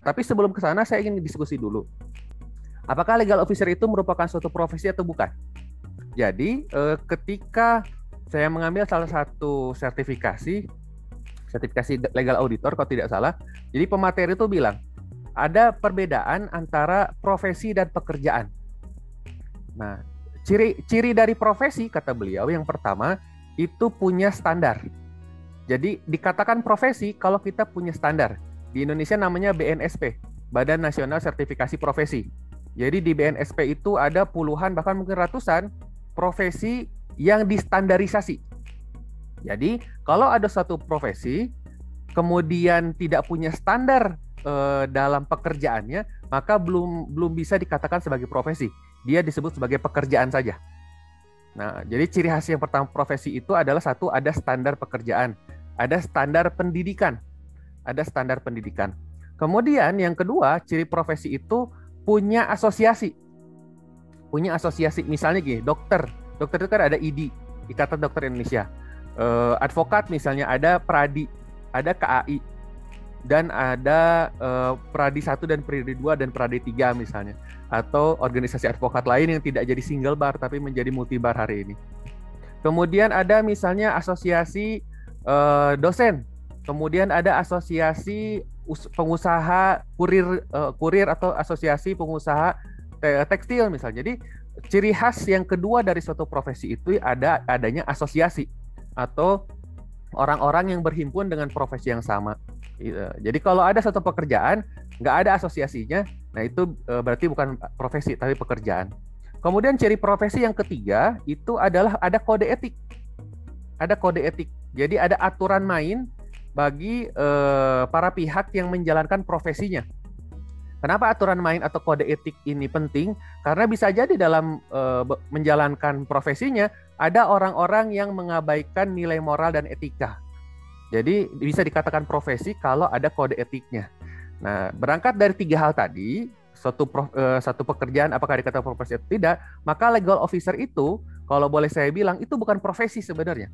Tapi sebelum ke sana saya ingin diskusi dulu. Apakah legal officer itu merupakan suatu profesi atau bukan? Jadi ketika saya mengambil salah satu sertifikasi legal auditor kalau tidak salah, jadi pemateri itu bilang ada perbedaan antara profesi dan pekerjaan. Nah, ciri dari profesi kata beliau yang pertama itu punya standar. Jadi dikatakan profesi kalau kita punya standar. Di Indonesia namanya BNSP, Badan Nasional Sertifikasi Profesi. Jadi di BNSP itu ada puluhan bahkan mungkin ratusan profesi yang distandarisasi. Jadi kalau ada satu profesi kemudian tidak punya standar dalam pekerjaannya, maka belum bisa dikatakan sebagai profesi. Dia disebut sebagai pekerjaan saja. Nah, jadi ciri khas yang pertama profesi itu adalah satu, ada standar pekerjaan, ada standar pendidikan, ada standar pendidikan. Kemudian yang kedua, ciri profesi itu punya asosiasi. Punya asosiasi, misalnya gini, dokter itu kan ada ID, Ikatan Dokter Indonesia. Advokat misalnya ada PRADI, ada KAI, dan ada Pradi 1 dan Pradi 2 dan Pradi 3 misalnya, atau organisasi advokat lain yang tidak jadi single bar tapi menjadi multi bar hari ini. Kemudian ada misalnya asosiasi dosen, kemudian ada asosiasi pengusaha kurir atau asosiasi pengusaha tekstil misalnya. Jadi ciri khas yang kedua dari suatu profesi itu adanya asosiasi atau orang-orang yang berhimpun dengan profesi yang sama. Jadi kalau ada satu pekerjaan nggak ada asosiasinya, nah itu berarti bukan profesi tapi pekerjaan. Kemudian ciri profesi yang ketiga itu adalah ada kode etik. Ada kode etik. Jadi ada aturan main bagi para pihak yang menjalankan profesinya. Kenapa aturan main atau kode etik ini penting? Karena bisa jadi dalam menjalankan profesinya ada orang-orang yang mengabaikan nilai moral dan etika. Jadi bisa dikatakan profesi kalau ada kode etiknya. Nah, berangkat dari tiga hal tadi, satu pekerjaan apakah dikatakan profesi atau tidak, maka legal officer itu, kalau boleh saya bilang, itu bukan profesi sebenarnya.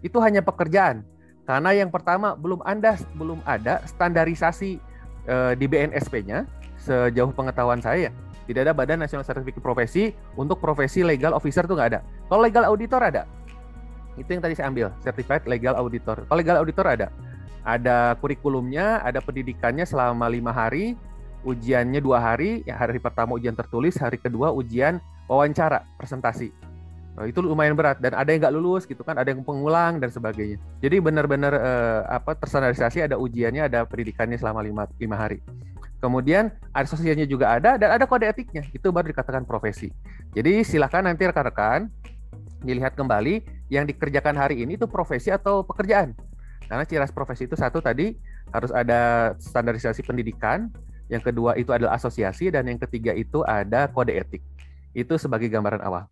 Itu hanya pekerjaan. Karena yang pertama belum ada standarisasi di BNSP-nya, sejauh pengetahuan saya. Tidak ada Badan Nasional Sertifikasi Profesi untuk profesi legal officer itu nggak ada. Kalau legal auditor ada. Itu yang tadi saya ambil, Certified Legal Auditor. Kalau legal auditor ada kurikulumnya, ada pendidikannya selama 5 hari, ujiannya 2 hari, ya hari pertama ujian tertulis, hari kedua ujian wawancara, presentasi. Nah, itu lumayan berat dan ada yang nggak lulus gitu kan, ada yang pengulang dan sebagainya. Jadi benar-benar terstandarisasi, ada ujiannya, ada pendidikannya selama 5 hari. Kemudian asosiasinya juga ada dan ada kode etiknya, itu baru dikatakan profesi. Jadi silakan nanti rekan-rekan dilihat kembali yang dikerjakan hari ini itu profesi atau pekerjaan. Karena ciri khas profesi itu satu tadi harus ada standarisasi pendidikan, yang kedua itu adalah asosiasi, dan yang ketiga itu ada kode etik. Itu sebagai gambaran awal.